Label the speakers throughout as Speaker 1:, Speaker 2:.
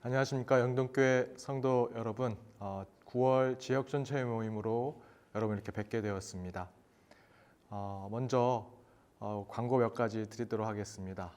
Speaker 1: 안녕하십니까. 영동교회 성도 여러분, 9월 지역 전체 모임으로 여러분 이렇게 뵙게 되었습니다. 먼저 광고 몇 가지 드리도록 하겠습니다.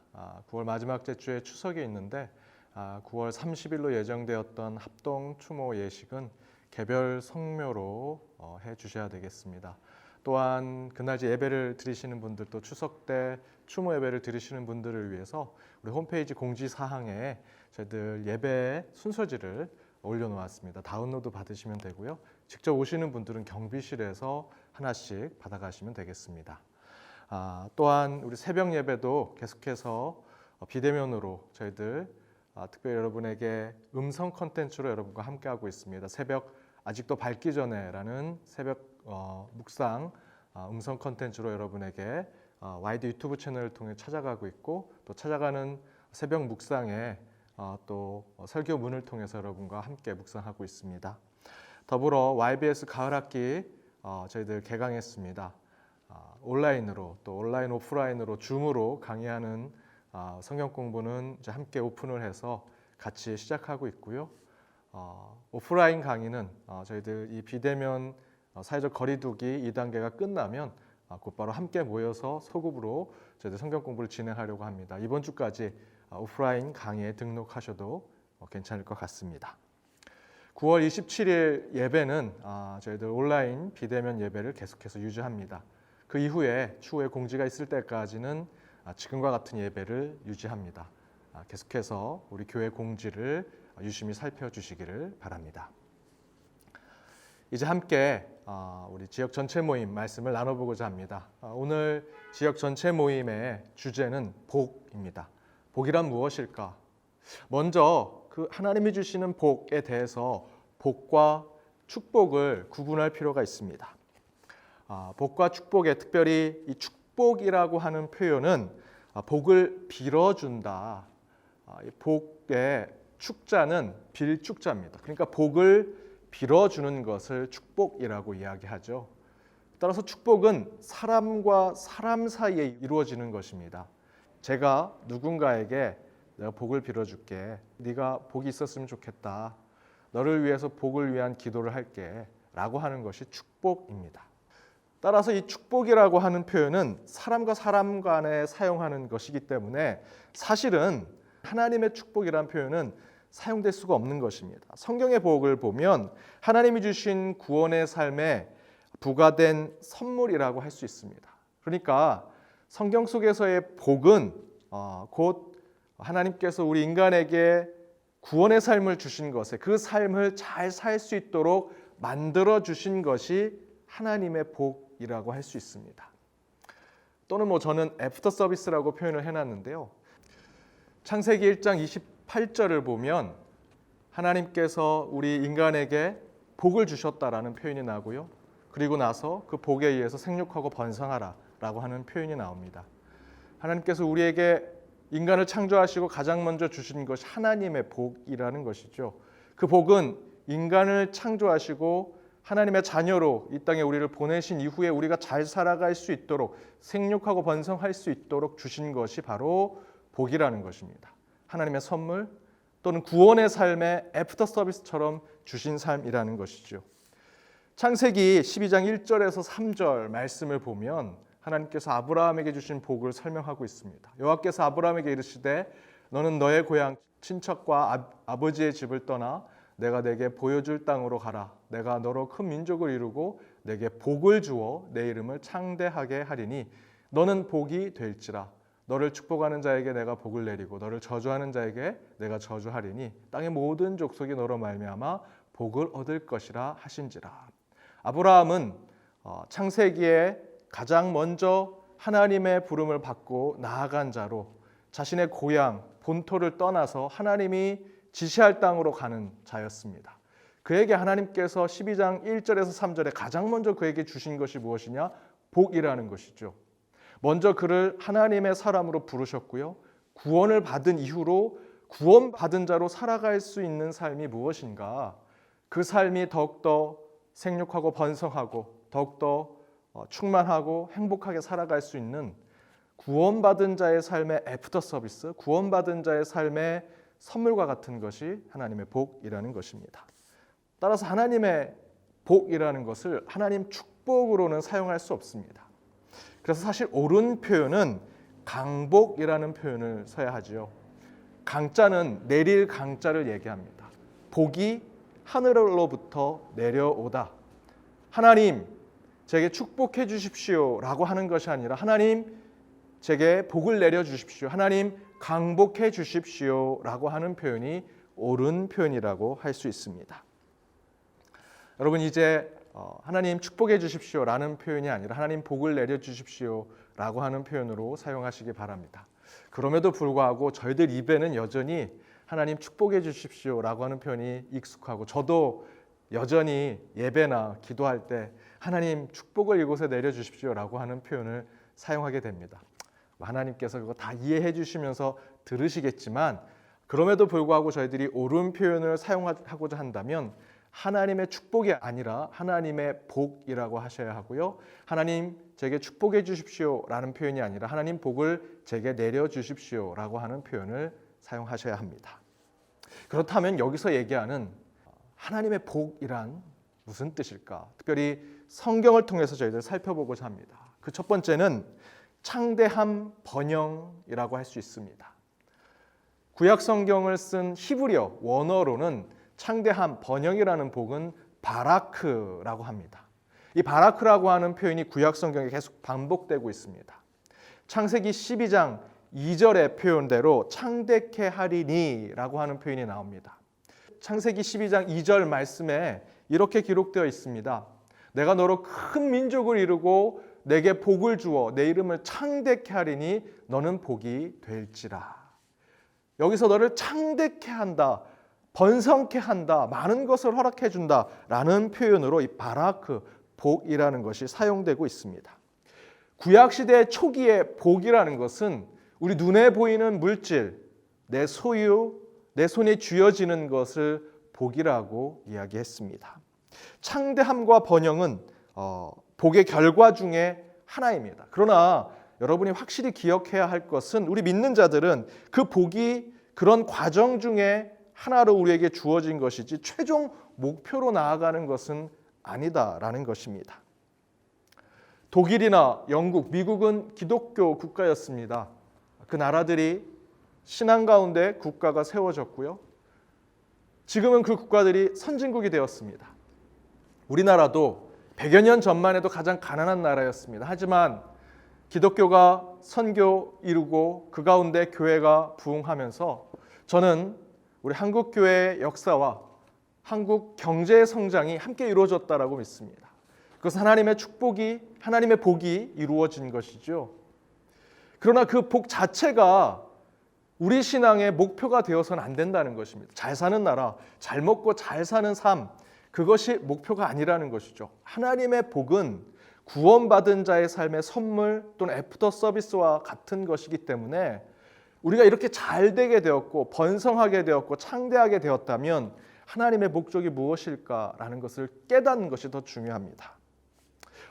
Speaker 1: 9월 마지막 주에 추석이 있는데 9월 30일로 예정되었던 합동 추모 예식은 개별 성묘로 해 주셔야 되겠습니다. 또한 그날 예배를 드리시는 분들, 또 추석 때 추모 예배를 드리시는 분들을 위해서 우리 홈페이지 공지사항에 저희들 예배 순서지를 올려놓았습니다. 다운로드 받으시면 되고요. 직접 오시는 분들은 경비실에서 하나씩 받아가시면 되겠습니다. 또한 우리 새벽 예배도 계속해서 비대면으로 저희들 특별히 여러분에게 음성 컨텐츠로 여러분과 함께하고 있습니다. 새벽 아직도 밝기 전에라는 새벽 묵상 음성 컨텐츠로 여러분에게 와이드 유튜브 채널을 통해 찾아가고 있고, 또 찾아가는 새벽 묵상에 또 설교문을 통해서 여러분과 함께 묵상하고 있습니다. 더불어 YBS 가을학기 저희들 개강했습니다. 온라인으로, 또 온라인 오프라인으로 줌으로 강의하는 성경 공부는 이제 함께 오픈을 해서 같이 시작하고 있고요. 오프라인 강의는 저희들 이 비대면 사회적 거리두기 2단계가 끝나면 곧바로 함께 모여서 소급으로 저희들 성경 공부를 진행하려고 합니다. 이번 주까지 오프라인 강의에 등록하셔도 괜찮을 것 같습니다. 9월 27일 예배는 저희들 온라인 비대면 예배를 계속해서 유지합니다. 그 이후에 추후에 공지가 있을 때까지는 지금과 같은 예배를 유지합니다. 계속해서 우리 교회 공지를 유심히 살펴주시기를 바랍니다. 이제 함께 우리 지역 전체 모임 말씀을 나눠보고자 합니다. 오늘 지역 전체 모임의 주제는 복입니다. 복이란 무엇일까? 먼저 그 하나님이 주시는 복에 대해서 복과 축복을 구분할 필요가 있습니다. 복과 축복에 특별히 이 축복이라고 하는 표현은 복을 빌어준다. 복의 축자는 빌축자입니다. 그러니까 복을 빌어주는 것을 축복이라고 이야기하죠. 따라서 축복은 사람과 사람 사이에 이루어지는 것입니다. 제가 누군가에게 내가 복을 빌어줄게. 네가 복이 있었으면 좋겠다. 너를 위해서 복을 위한 기도를 할게. 라고 하는 것이 축복입니다. 따라서 이 축복이라고 하는 표현은 사람과 사람 간에 사용하는 것이기 때문에 사실은 하나님의 축복이라는 표현은 사용될 수가 없는 것입니다. 성경의 복을 보면 하나님이 주신 구원의 삶에 부과된 선물이라고 할 수 있습니다. 그러니까 성경 속에서의 복은 곧 하나님께서 우리 인간에게 구원의 삶을 주신 것에 그 삶을 잘 살 수 있도록 만들어 주신 것이 하나님의 복이라고 할 수 있습니다. 또는 저는 애프터 서비스라고 표현을 해놨는데요. 창세기 1장 28절을 보면 하나님께서 우리 인간에게 복을 주셨다라는 표현이 나오고요. 그리고 나서 그 복에 의해서 생육하고 번성하라 라고 하는 표현이 나옵니다. 하나님께서 우리에게 인간을 창조하시고 가장 먼저 주신 것이 하나님의 복이라는 것이죠. 그 복은 인간을 창조하시고 하나님의 자녀로 이 땅에 우리를 보내신 이후에 우리가 잘 살아갈 수 있도록 생육하고 번성할 수 있도록 주신 것이 바로 복이라는 것입니다. 하나님의 선물 또는 구원의 삶의 애프터 서비스처럼 주신 삶이라는 것이죠. 창세기 12장 1절에서 3절 말씀을 보면 하나님께서 아브라함에게 주신 복을 설명하고 있습니다. 여호와께서 아브라함에게 이르시되 너는 너의 고향 친척과 아버지의 집을 떠나 내가 내게 보여줄 땅으로 가라. 내가 너로 큰 민족을 이루고 내게 복을 주어 내 이름을 창대하게 하리니 너는 복이 될지라. 너를 축복하는 자에게 내가 복을 내리고 너를 저주하는 자에게 내가 저주하리니 땅의 모든 족속이 너로 말미암아 복을 얻을 것이라 하신지라. 아브라함은 창세기에 가장 먼저 하나님의 부름을 받고 나아간 자로 자신의 고향 본토를 떠나서 하나님이 지시할 땅으로 가는 자였습니다. 그에게 하나님께서 12장 1절에서 3절에 가장 먼저 그에게 주신 것이 무엇이냐? 복이라는 것이죠. 먼저 그를 하나님의 사람으로 부르셨고요. 구원을 받은 이후로 구원받은 자로 살아갈 수 있는 삶이 무엇인가? 그 삶이 더욱더 생육하고 번성하고 더욱더 충만하고 행복하게 살아갈 수 있는 구원받은 자의 삶의 애프터 서비스, 구원받은 자의 삶의 선물과 같은 것이 하나님의 복이라는 것입니다. 따라서 하나님의 복이라는 것을 하나님 축복으로는 사용할 수 없습니다. 그래서 사실 옳은 표현은 강복이라는 표현을 써야 하지요. 강자는 내릴 강자를 얘기합니다. 복이 하늘로부터 내려오다. 하나님 제게 축복해 주십시오 라고 하는 것이 아니라 하나님 제게 복을 내려 주십시오. 하나님 강복해 주십시오 라고 하는 표현이 옳은 표현이라고 할 수 있습니다. 여러분 이제 하나님 축복해 주십시오 라는 표현이 아니라 하나님 복을 내려 주십시오 라고 하는 표현으로 사용하시기 바랍니다. 그럼에도 불구하고 저희들 입에는 여전히 하나님 축복해 주십시오 라고 하는 표현이 익숙하고 저도 여전히 예배나 기도할 때 하나님 축복을 이곳에 내려 주십시오 라고 하는 표현을 사용하게 됩니다. 하나님께서 그거 다 이해해 주시면서 들으시겠지만 그럼에도 불구하고 저희들이 옳은 표현을 사용하고자 한다면 하나님의 축복이 아니라 하나님의 복이라고 하셔야 하고요. 하나님 제게 축복해 주십시오 라는 표현이 아니라 하나님 복을 제게 내려 주십시오 라고 하는 표현을 사용하셔야 합니다. 그렇다면 여기서 얘기하는 하나님의 복이란 무슨 뜻일까? 특별히 성경을 통해서 저희들 살펴보고자 합니다. 그 첫 번째는 창대함 번영이라고 할 수 있습니다. 구약 성경을 쓴 히브리어 원어로는 창대함 번영이라는 복은 바라크라고 합니다. 이 바라크라고 하는 표현이 구약 성경에 계속 반복되고 있습니다. 창세기 12장 2절의 표현대로 창대케 하리니라고 하는 표현이 나옵니다. 창세기 12장 2절 말씀에 이렇게 기록되어 있습니다. 내가 너로 큰 민족을 이루고 내게 복을 주어 내 이름을 창대케 하리니 너는 복이 될지라. 여기서 너를 창대케 한다, 번성케 한다, 많은 것을 허락해 준다 라는 표현으로 이 바라크, 복이라는 것이 사용되고 있습니다. 구약시대 초기의 복이라는 것은 우리 눈에 보이는 물질, 내 소유, 내 손에 쥐어지는 것을 복이라고 이야기했습니다. 창대함과 번영은 복의 결과 중에 하나입니다. 그러나 여러분이 확실히 기억해야 할 것은 우리 믿는 자들은 그 복이 그런 과정 중에 하나로 우리에게 주어진 것이지 최종 목표로 나아가는 것은 아니다라는 것입니다. 독일이나 영국, 미국은 기독교 국가였습니다. 그 나라들이 신앙 가운데 국가가 세워졌고요. 지금은 그 국가들이 선진국이 되었습니다. 우리나라도 100여 년 전만 해도 가장 가난한 나라였습니다. 하지만 기독교가 선교 이루고 그 가운데 교회가 부흥하면서 저는 우리 한국 교회의 역사와 한국 경제의 성장이 함께 이루어졌다라고 믿습니다. 그것은 하나님의 축복이, 하나님의 복이 이루어진 것이죠. 그러나 그 복 자체가 우리 신앙의 목표가 되어서는 안 된다는 것입니다. 잘 사는 나라, 잘 먹고 잘 사는 삶, 그것이 목표가 아니라는 것이죠. 하나님의 복은 구원받은 자의 삶의 선물 또는 애프터 서비스와 같은 것이기 때문에 우리가 이렇게 잘 되게 되었고 번성하게 되었고 창대하게 되었다면 하나님의 목적이 무엇일까라는 것을 깨닫는 것이 더 중요합니다.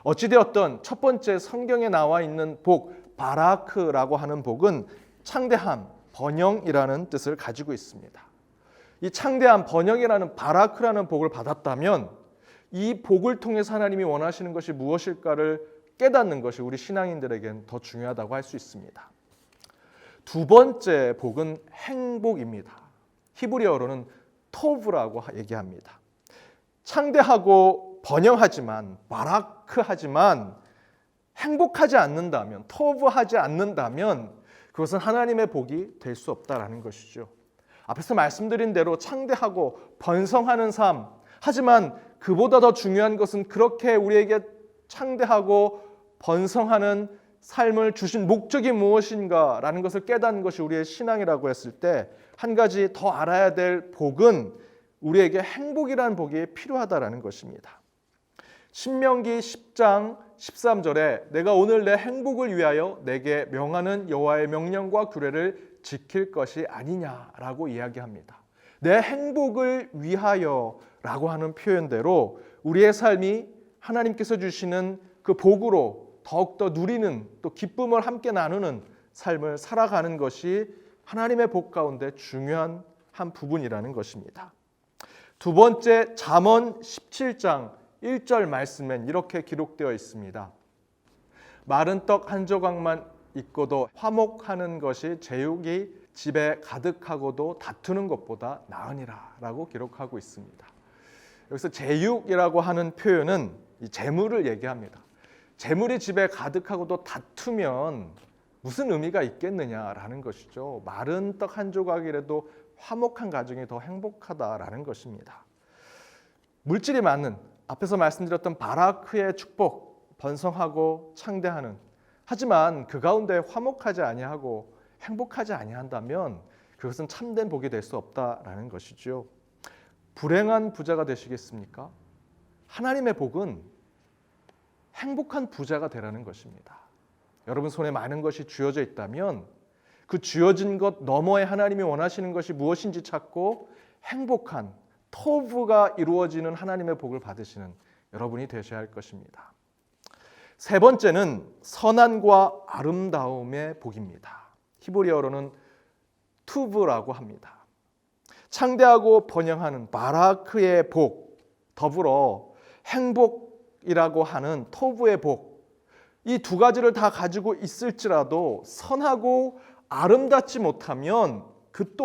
Speaker 1: 어찌되었든 첫 번째 성경에 나와 있는 복, 바라크라고 하는 복은 창대함, 번영이라는 뜻을 가지고 있습니다. 이 창대함, 번영이라는 바라크라는 복을 받았다면 이 복을 통해서 하나님이 원하시는 것이 무엇일까를 깨닫는 것이 우리 신앙인들에겐 더 중요하다고 할 수 있습니다. 두 번째 복은 행복입니다. 히브리어로는 토브라고 얘기합니다. 창대하고 번영하지만 바라크하지만 행복하지 않는다면, 토브하지 않는다면 그것은 하나님의 복이 될 수 없다라는 것이죠. 앞에서 말씀드린 대로 창대하고 번성하는 삶, 하지만 그보다 더 중요한 것은 그렇게 우리에게 창대하고 번성하는 삶을 주신 목적이 무엇인가라는 것을 깨닫는 것이 우리의 신앙이라고 했을 때 한 가지 더 알아야 될 복은 우리에게 행복이라는 복이 필요하다라는 것입니다. 신명기 10장 13절에 내가 오늘 내 행복을 위하여 내게 명하는 여호와의 명령과 규례를 지킬 것이 아니냐라고 이야기합니다. 내 행복을 위하여라고 하는 표현대로 우리의 삶이 하나님께서 주시는 그 복으로 더욱더 누리는 또 기쁨을 함께 나누는 삶을 살아가는 것이 하나님의 복 가운데 중요한 한 부분이라는 것입니다. 두 번째, 잠언 17장 1절 말씀엔 이렇게 기록되어 있습니다. 마른 떡 한 조각만 있고도 화목하는 것이 제육이 집에 가득하고도 다투는 것보다 나으니라 라고 기록하고 있습니다. 여기서 제육이라고 하는 표현은 이 재물을 얘기합니다. 재물이 집에 가득하고도 다투면 무슨 의미가 있겠느냐라는 것이죠. 마른 떡 한 조각이라도 화목한 가정이 더 행복하다라는 것입니다. 물질이 많은, 앞에서 말씀드렸던 바라크의 축복, 번성하고 창대하는, 하지만 그 가운데 화목하지 아니하고 행복하지 아니한다면 그것은 참된 복이 될 수 없다라는 것이죠. 불행한 부자가 되시겠습니까? 하나님의 복은 행복한 부자가 되라는 것입니다. 여러분 손에 많은 것이 쥐어져 있다면 그 쥐어진 것 너머에 하나님이 원하시는 것이 무엇인지 찾고 행복한 토부가 이루어지는 하나님의 복을 받으시는 여러분이 되셔야 할 것입니다. 세 번째는 선한과 아름다움의 복입니다. 히브리어로는 투브라고 합니다. 창대하고 번영하는 바라크의 복, 더불어 행복이라고 하는 토부의 복, 이 두 가지를 다 가지고 있을지라도 선하고 아름답지 못하면 그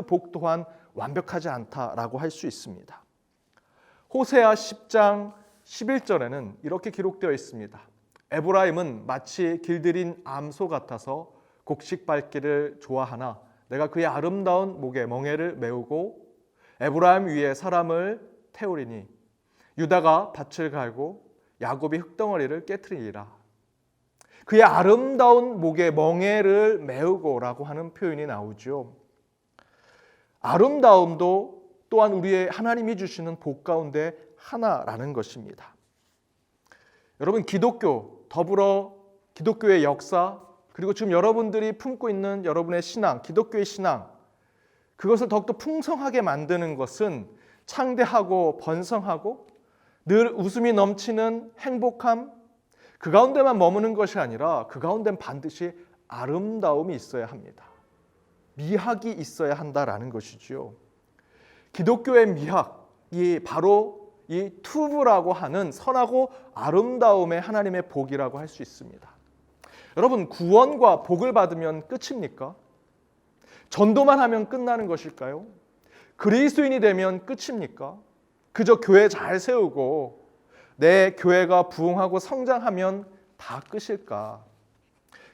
Speaker 1: 복 또한 완벽하지 않다라고 할 수 있습니다. 호세아 10장 11절에는 이렇게 기록되어 있습니다. 에브라임은 마치 길들인 암소 같아서 곡식 밟기를 좋아하나 내가 그의 아름다운 목에 멍에를 메우고 에브라임 위에 사람을 태우리니 유다가 밭을 갈고 야곱이 흙덩어리를 깨트리리라. 그의 아름다운 목에 멍에를 메우고라고 하는 표현이 나오죠. 아름다움도 또한 우리의 하나님이 주시는 복 가운데 하나라는 것입니다. 여러분, 기독교, 더불어 기독교의 역사, 그리고 지금 여러분들이 품고 있는 여러분의 신앙, 기독교의 신앙, 그것을 더욱더 풍성하게 만드는 것은 창대하고 번성하고 늘 웃음이 넘치는 행복함, 그 가운데만 머무는 것이 아니라 그 가운데는 반드시 아름다움이 있어야 합니다. 미학이 있어야 한다라는 것이죠. 기독교의 미학이 바로 이 투브라고 하는 선하고 아름다움의 하나님의 복이라고 할 수 있습니다. 여러분, 구원과 복을 받으면 끝입니까? 전도만 하면 끝나는 것일까요? 그리스도인이 되면 끝입니까? 그저 교회 잘 세우고 내 교회가 부흥하고 성장하면 다 끝일까?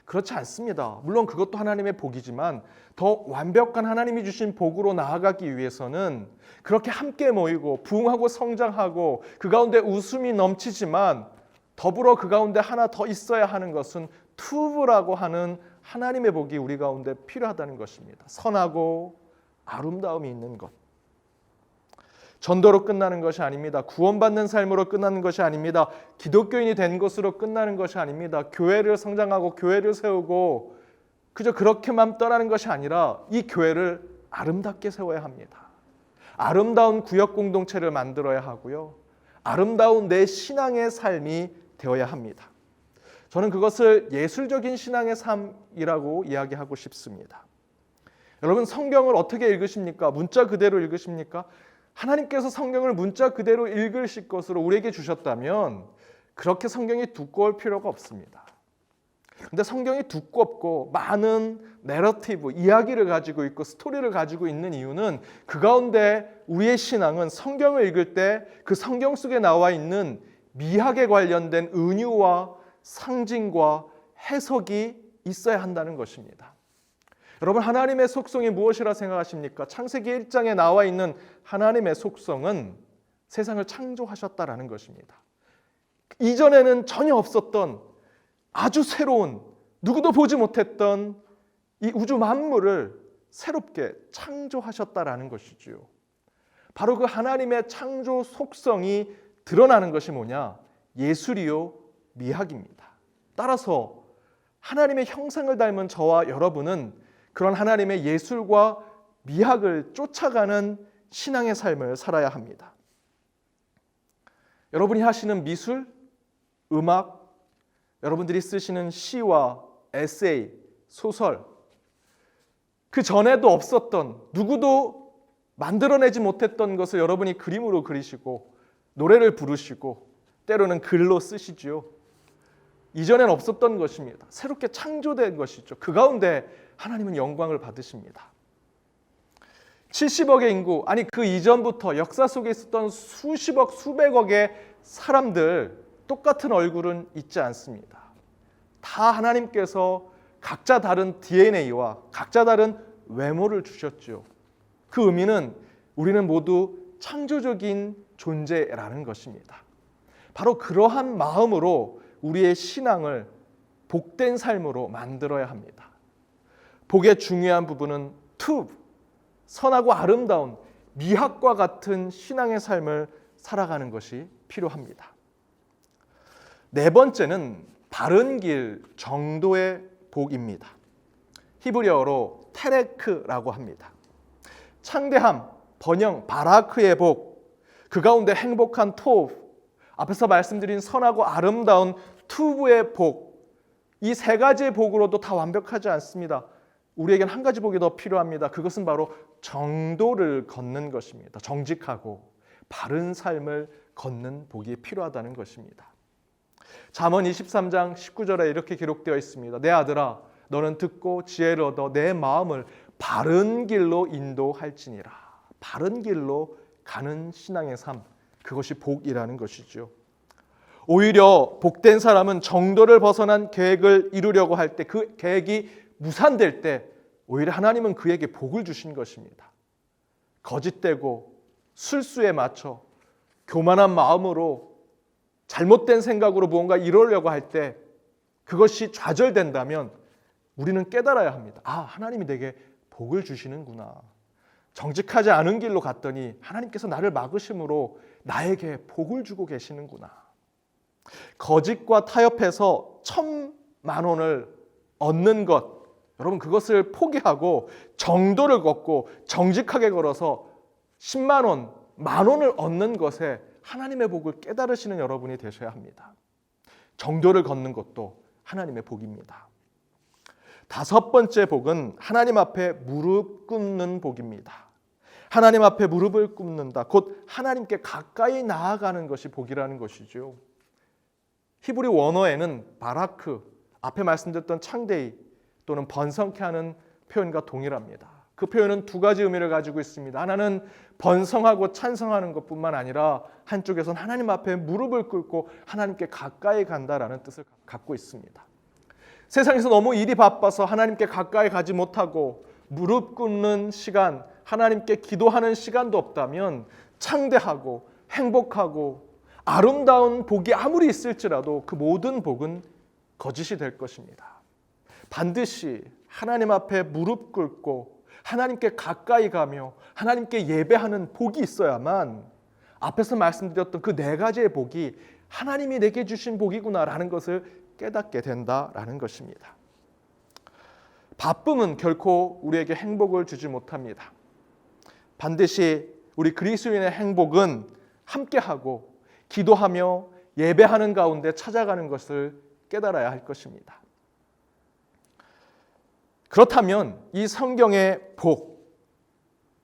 Speaker 1: 그렇지 않습니다. 물론 그것도 하나님의 복이지만 더 완벽한 하나님이 주신 복으로 나아가기 위해서는 그렇게 함께 모이고 부흥하고 성장하고 그 가운데 웃음이 넘치지만 더불어 그 가운데 하나 더 있어야 하는 것은 투브라고 하는 하나님의 복이 우리 가운데 필요하다는 것입니다. 선하고 아름다움이 있는 것. 전도로 끝나는 것이 아닙니다. 구원받는 삶으로 끝나는 것이 아닙니다. 기독교인이 된 것으로 끝나는 것이 아닙니다. 교회를 성장하고 교회를 세우고 그저 그렇게만 떠나는 것이 아니라 이 교회를 아름답게 세워야 합니다. 아름다운 구역 공동체를 만들어야 하고요. 아름다운 내 신앙의 삶이 되어야 합니다. 저는 그것을 예술적인 신앙의 삶이라고 이야기하고 싶습니다. 여러분, 성경을 어떻게 읽으십니까? 문자 그대로 읽으십니까? 하나님께서 성경을 문자 그대로 읽으실 것으로 우리에게 주셨다면 그렇게 성경이 두꺼울 필요가 없습니다. 근데 성경이 두껍고 많은 내러티브, 이야기를 가지고 있고 스토리를 가지고 있는 이유는 그 가운데 우리의 신앙은 성경을 읽을 때 그 성경 속에 나와 있는 미학에 관련된 은유와 상징과 해석이 있어야 한다는 것입니다. 여러분, 하나님의 속성이 무엇이라 생각하십니까? 창세기 1장에 나와 있는 하나님의 속성은 세상을 창조하셨다라는 것입니다. 이전에는 전혀 없었던 아주 새로운, 누구도 보지 못했던 이 우주 만물을 새롭게 창조하셨다라는 것이지요. 바로 그 하나님의 창조 속성이 드러나는 것이 뭐냐? 예술이요, 미학입니다. 따라서 하나님의 형상을 닮은 저와 여러분은 그런 하나님의 예술과 미학을 쫓아가는 신앙의 삶을 살아야 합니다. 여러분이 하시는 미술, 음악, 여러분들이 쓰시는 시와 에세이, 소설, 그 전에도 없었던, 누구도 만들어내지 못했던 것을 여러분이 그림으로 그리시고 노래를 부르시고 때로는 글로 쓰시지요. 이전엔 없었던 것입니다. 새롭게 창조된 것이죠. 그 가운데 하나님은 영광을 받으십니다. 70억의 인구, 아니 그 이전부터 역사 속에 있었던 수십억, 수백억의 사람들 똑같은 얼굴은 있지 않습니다. 다 하나님께서 각자 다른 DNA와 각자 다른 외모를 주셨죠. 그 의미는 우리는 모두 창조적인 존재라는 것입니다. 바로 그러한 마음으로 우리의 신앙을 복된 삶으로 만들어야 합니다. 복의 중요한 부분은 투브, 선하고 아름다운 미학과 같은 신앙의 삶을 살아가는 것이 필요합니다. 네 번째는 바른 길, 정도의 복입니다. 히브리어로 테레크라고 합니다. 창대함, 번영, 바라크의 복, 그 가운데 행복한 토브, 앞에서 말씀드린 선하고 아름다운 투브의 복, 이 세 가지의 복으로도 다 완벽하지 않습니다. 우리에겐 한 가지 복이 더 필요합니다. 그것은 바로 정도를 걷는 것입니다. 정직하고 바른 삶을 걷는 복이 필요하다는 것입니다. 잠언 23장 19절에 이렇게 기록되어 있습니다. 내 아들아, 너는 듣고 지혜를 얻어 내 마음을 바른 길로 인도할지니라. 바른 길로 가는 신앙의 삶, 그것이 복이라는 것이죠. 오히려 복된 사람은 정도를 벗어난 계획을 이루려고 할 때, 그 계획이 무산될 때 오히려 하나님은 그에게 복을 주신 것입니다. 거짓되고 술수에 맞춰 교만한 마음으로 잘못된 생각으로 무언가 이루려고 할 때 그것이 좌절된다면 우리는 깨달아야 합니다. 아, 하나님이 내게 복을 주시는구나. 정직하지 않은 길로 갔더니 하나님께서 나를 막으심으로 나에게 복을 주고 계시는구나. 거짓과 타협해서 1,000만 원을 얻는 것, 여러분 그것을 포기하고 정도를 걷고 정직하게 걸어서 10만 원, 10,000원을 얻는 것에 하나님의 복을 깨달으시는 여러분이 되셔야 합니다. 정도를 걷는 것도 하나님의 복입니다. 다섯 번째 복은 하나님 앞에 무릎 꿇는 복입니다. 하나님 앞에 무릎을 꿇는다. 곧 하나님께 가까이 나아가는 것이 복이라는 것이죠. 히브리 원어에는 바라크, 앞에 말씀드렸던 창대히 또는 번성케 하는 표현과 동일합니다. 그 표현은 두 가지 의미를 가지고 있습니다. 하나는 번성하고 찬성하는 것뿐만 아니라 한쪽에선 하나님 앞에 무릎을 꿇고 하나님께 가까이 간다라는 뜻을 갖고 있습니다. 세상에서 너무 일이 바빠서 하나님께 가까이 가지 못하고 무릎 꿇는 시간, 하나님께 기도하는 시간도 없다면 창대하고 행복하고 아름다운 복이 아무리 있을지라도 그 모든 복은 거짓이 될 것입니다. 반드시 하나님 앞에 무릎 꿇고 하나님께 가까이 가며 하나님께 예배하는 복이 있어야만 앞에서 말씀드렸던 그 네 가지의 복이 하나님이 내게 주신 복이구나라는 것을 깨닫게 된다라는 것입니다. 바쁨은 결코 우리에게 행복을 주지 못합니다. 반드시 우리 그리스도인의 행복은 함께하고 기도하며 예배하는 가운데 찾아가는 것을 깨달아야 할 것입니다. 그렇다면 이 성경의 복,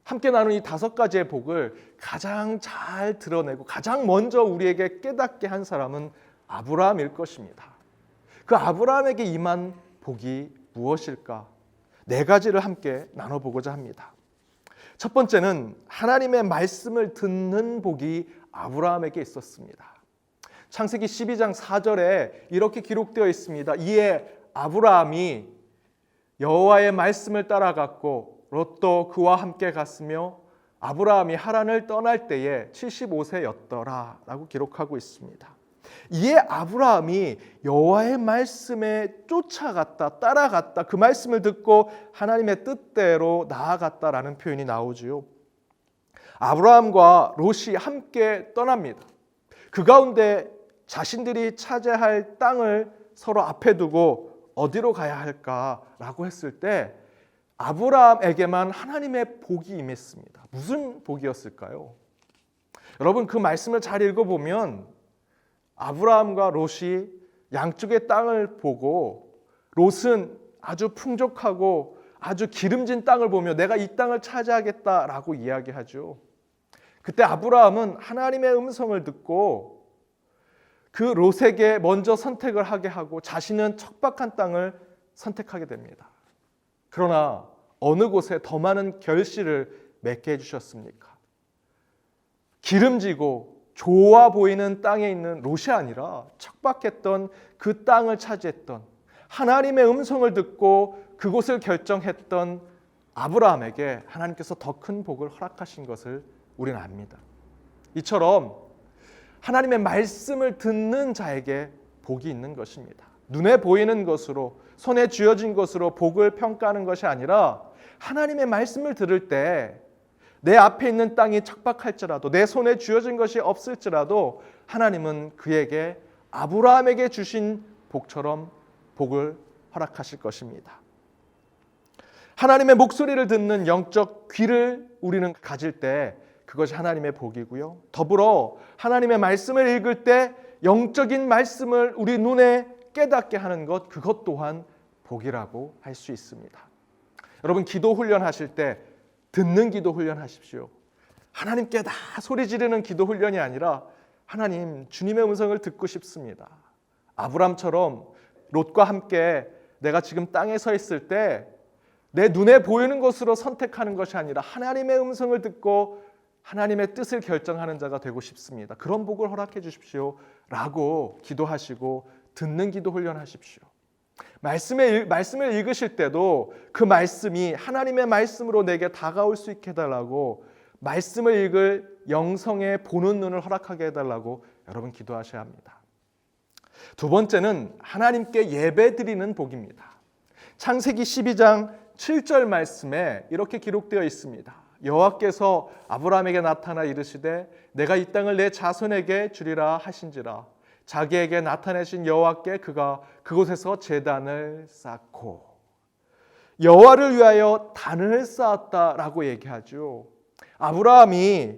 Speaker 1: 함께 나눈 이 다섯 가지의 복을 가장 잘 드러내고 가장 먼저 우리에게 깨닫게 한 사람은 아브라함일 것입니다. 그 아브라함에게 임한 복이 무엇일까? 네 가지를 함께 나눠보고자 합니다. 첫 번째는 하나님의 말씀을 듣는 복이 아브라함에게 있었습니다. 창세기 12장 4절에 이렇게 기록되어 있습니다. 이에 아브라함이 여호와의 말씀을 따라갔고 롯도 그와 함께 갔으며 아브라함이 하란을 떠날 때에 75세였더라 라고 기록하고 있습니다. 이에 아브라함이 여호와의 말씀에 쫓아갔다, 따라갔다, 그 말씀을 듣고 하나님의 뜻대로 나아갔다라는 표현이 나오지요. 아브라함과 롯이 함께 떠납니다. 그 가운데 자신들이 차지할 땅을 서로 앞에 두고 어디로 가야 할까라고 했을 때 아브라함에게만 하나님의 복이 임했습니다. 무슨 복이었을까요? 여러분 그 말씀을 잘 읽어보면 아브라함과 롯이 양쪽의 땅을 보고 롯은 아주 풍족하고 아주 기름진 땅을 보며 내가 이 땅을 차지하겠다라고 이야기하죠. 그때 아브라함은 하나님의 음성을 듣고 그 롯에게 먼저 선택을 하게 하고 자신은 척박한 땅을 선택하게 됩니다. 그러나 어느 곳에 더 많은 결실을 맺게 해주셨습니까? 기름지고 좋아 보이는 땅에 있는 롯이 아니라 척박했던 그 땅을 차지했던, 하나님의 음성을 듣고 그곳을 결정했던 아브라함에게 하나님께서 더 큰 복을 허락하신 것을 우리는 압니다. 이처럼 하나님의 말씀을 듣는 자에게 복이 있는 것입니다. 눈에 보이는 것으로, 손에 쥐어진 것으로 복을 평가하는 것이 아니라 하나님의 말씀을 들을 때 내 앞에 있는 땅이 척박할지라도, 내 손에 쥐어진 것이 없을지라도 하나님은 그에게 아브라함에게 주신 복처럼 복을 허락하실 것입니다. 하나님의 목소리를 듣는 영적 귀를 우리는 가질 때 그것이 하나님의 복이고요. 더불어 하나님의 말씀을 읽을 때 영적인 말씀을 우리 눈에 깨닫게 하는 것, 그것 또한 복이라고 할 수 있습니다. 여러분, 기도 훈련하실 때 듣는 기도 훈련하십시오. 하나님께 다 소리 지르는 기도 훈련이 아니라 하나님, 주님의 음성을 듣고 싶습니다. 아브람처럼 롯과 함께 내가 지금 땅에 서 있을 때 내 눈에 보이는 것으로 선택하는 것이 아니라 하나님의 음성을 듣고 하나님의 뜻을 결정하는 자가 되고 싶습니다. 그런 복을 허락해 주십시오 라고 기도하시고 듣는 기도 훈련하십시오. 말씀을 읽으실 때도 그 말씀이 하나님의 말씀으로 내게 다가올 수 있게 해달라고, 말씀을 읽을 영성의 보는 눈을 허락하게 해달라고 여러분 기도하셔야 합니다. 두 번째는 하나님께 예배드리는 복입니다. 창세기 12장 7절 말씀에 이렇게 기록되어 있습니다. 여호와께서 아브라함에게 나타나 이르시되 내가 이 땅을 내 자손에게 주리라 하신지라. 자기에게 나타내신 여호와께 그가 그곳에서 제단을 쌓고, 여호와를 위하여 단을 쌓았다라고 얘기하죠. 아브라함이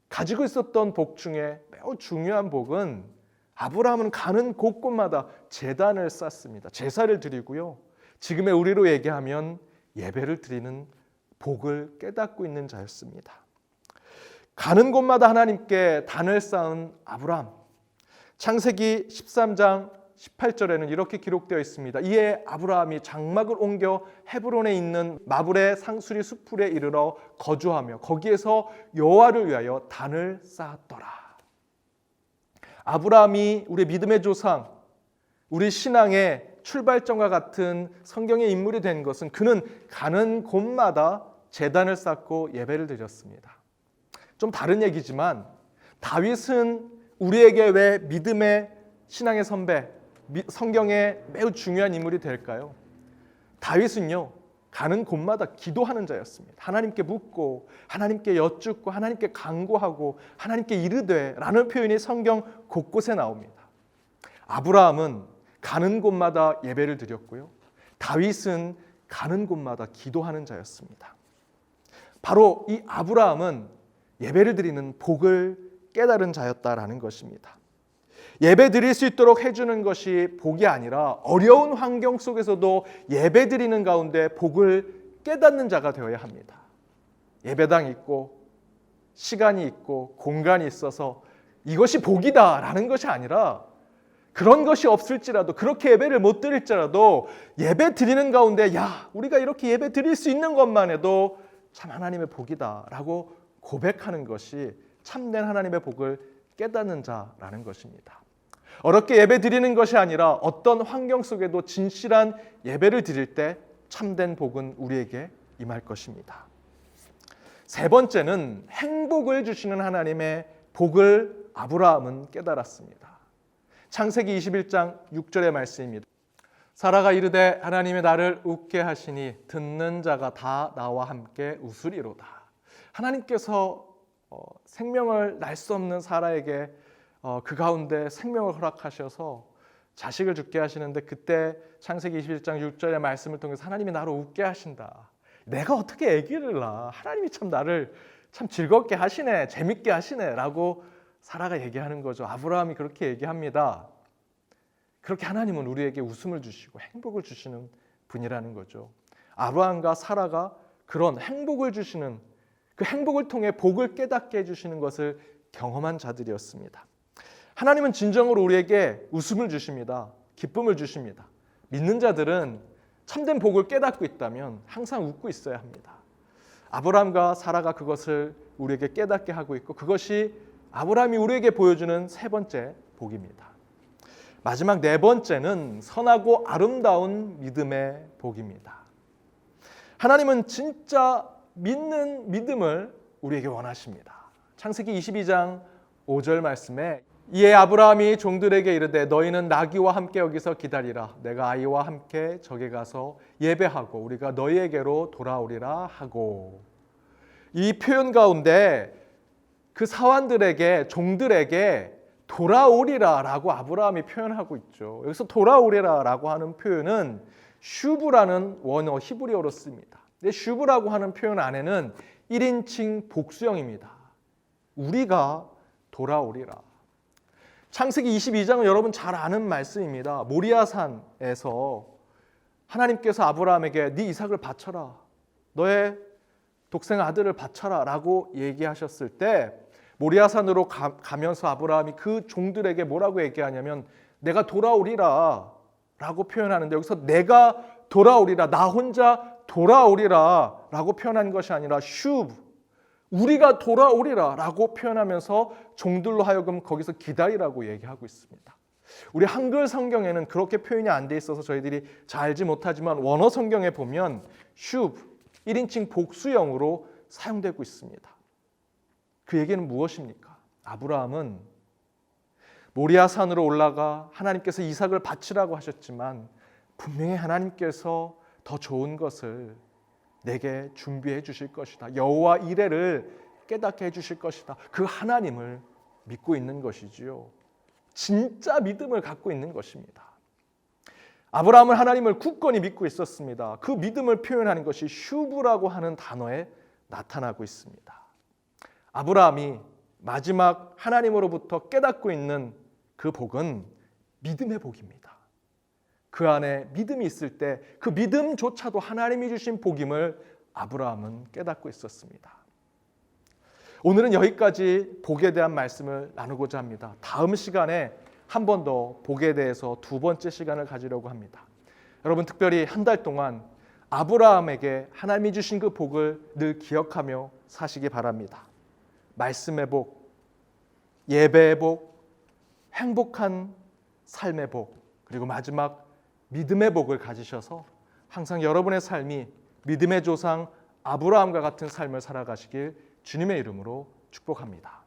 Speaker 1: 가지고 있었던 복 중에 매우 중요한 복은, 아브라함은 가는 곳곳마다 제단을 쌓습니다. 제사를 드리고요. 지금의 우리로 얘기하면 예배를 드리는 복을 깨닫고 있는 자였습니다. 가는 곳마다 하나님께 단을 쌓은 아브라함. 창세기 13장 18절에는 이렇게 기록되어 있습니다. 이에 아브라함이 장막을 옮겨 헤브론에 있는 마블의 상수리 수풀에 이르러 거주하며 거기에서 여호와를 위하여 단을 쌓았더라. 아브라함이 우리 믿음의 조상, 우리 신앙의 출발점과 같은 성경의 인물이 된 것은 그는 가는 곳마다 제단을 쌓고 예배를 드렸습니다. 좀 다른 얘기지만 다윗은 우리에게 왜 믿음의 신앙의 선배, 성경의 매우 중요한 인물이 될까요? 다윗은요, 가는 곳마다 기도하는 자였습니다. 하나님께 묻고, 하나님께 여쭙고, 하나님께 간구하고, 하나님께 이르되 라는 표현이 성경 곳곳에 나옵니다. 아브라함은 가는 곳마다 예배를 드렸고요. 다윗은 가는 곳마다 기도하는 자였습니다. 바로 이 아브라함은 예배를 드리는 복을 깨달은 자였다라는 것입니다. 예배 드릴 수 있도록 해주는 것이 복이 아니라 어려운 환경 속에서도 예배 드리는 가운데 복을 깨닫는 자가 되어야 합니다. 예배당 있고 시간이 있고 공간이 있어서 이것이 복이다라는 것이 아니라, 그런 것이 없을지라도, 그렇게 예배를 못 드릴지라도 예배 드리는 가운데 야, 우리가 이렇게 예배 드릴 수 있는 것만 해도 참 하나님의 복이다라고 고백하는 것이 참된 하나님의 복을 깨닫는 자라는 것입니다. 어렵게 예배 드리는 것이 아니라 어떤 환경 속에도 진실한 예배를 드릴 때 참된 복은 우리에게 임할 것입니다. 세 번째는 행복을 주시는 하나님의 복을 아브라함은 깨달았습니다. 창세기 21장 6절의 말씀입니다. 사라가 이르되 하나님이 나를 웃게 하시니 듣는 자가 다 나와 함께 웃으리로다. 하나님께서 생명을 날 수 없는 사라에게 그 가운데 생명을 허락하셔서 자식을 죽게 하시는데, 그때 창세기 21장 6절의 말씀을 통해서 하나님이 나를 웃게 하신다. 내가 어떻게 아기를 낳아? 하나님이 참 나를 참 즐겁게 하시네, 재밌게 하시네 라고 사라가 얘기하는 거죠. 아브라함이 그렇게 얘기합니다. 그렇게 하나님은 우리에게 웃음을 주시고 행복을 주시는 분이라는 거죠. 아브라함과 사라가 그런 행복을 주시는, 그 행복을 통해 복을 깨닫게 해주시는 것을 경험한 자들이었습니다. 하나님은 진정으로 우리에게 웃음을 주십니다. 기쁨을 주십니다. 믿는 자들은 참된 복을 깨닫고 있다면 항상 웃고 있어야 합니다. 아브라함과 사라가 그것을 우리에게 깨닫게 하고 있고, 그것이 아브라함이 우리에게 보여주는 세 번째 복입니다. 마지막 네 번째는 선하고 아름다운 믿음의 복입니다. 하나님은 진짜 믿는 믿음을 우리에게 원하십니다. 창세기 22장 5절 말씀에 이에 아브라함이 종들에게 이르되 너희는 나귀와 함께 여기서 기다리라. 내가 아이와 함께 저기 가서 예배하고 우리가 너희에게로 돌아오리라 하고, 이 표현 가운데 그 사환들에게, 종들에게 돌아오리라 라고 아브라함이 표현하고 있죠. 여기서 돌아오리라 라고 하는 표현은 슈브라는 원어 히브리어로 씁니다. 근데 슈브라고 하는 표현 안에는 1인칭 복수형입니다. 우리가 돌아오리라. 창세기 22장은 여러분 잘 아는 말씀입니다. 모리아산에서 하나님께서 아브라함에게 네 이삭을 바쳐라, 너의 독생 아들을 바쳐라 라고 얘기하셨을 때, 모리아산으로 가면서 아브라함이 그 종들에게 뭐라고 얘기하냐면 내가 돌아오리라 라고 표현하는데, 여기서 내가 돌아오리라, 나 혼자 돌아오리라 라고 표현한 것이 아니라 슈브, 우리가 돌아오리라 라고 표현하면서 종들로 하여금 거기서 기다리라고 얘기하고 있습니다. 우리 한글 성경에는 그렇게 표현이 안 돼 있어서 저희들이 잘 알지 못하지만 원어 성경에 보면 슈브, 1인칭 복수형으로 사용되고 있습니다. 그 얘기는 무엇입니까? 아브라함은 모리아산으로 올라가 하나님께서 이삭을 바치라고 하셨지만 분명히 하나님께서 더 좋은 것을 내게 준비해 주실 것이다, 여호와 이레를 깨닫게 해 주실 것이다, 그 하나님을 믿고 있는 것이지요. 진짜 믿음을 갖고 있는 것입니다. 아브라함은 하나님을 굳건히 믿고 있었습니다. 그 믿음을 표현하는 것이 슈브라고 하는 단어에 나타나고 있습니다. 아브라함이 마지막 하나님으로부터 깨닫고 있는 그 복은 믿음의 복입니다. 그 안에 믿음이 있을 때 그 믿음조차도 하나님이 주신 복임을 아브라함은 깨닫고 있었습니다. 오늘은 여기까지 복에 대한 말씀을 나누고자 합니다. 다음 시간에 한 번 더 복에 대해서 두 번째 시간을 가지려고 합니다. 여러분, 특별히 한 달 동안 아브라함에게 하나님이 주신 그 복을 늘 기억하며 사시기 바랍니다. 말씀의 복, 예배의 복, 행복한 삶의 복, 그리고 마지막 믿음의 복을 가지셔서 항상 여러분의 삶이 믿음의 조상 아브라함과 같은 삶을 살아가시길 주님의 이름으로 축복합니다.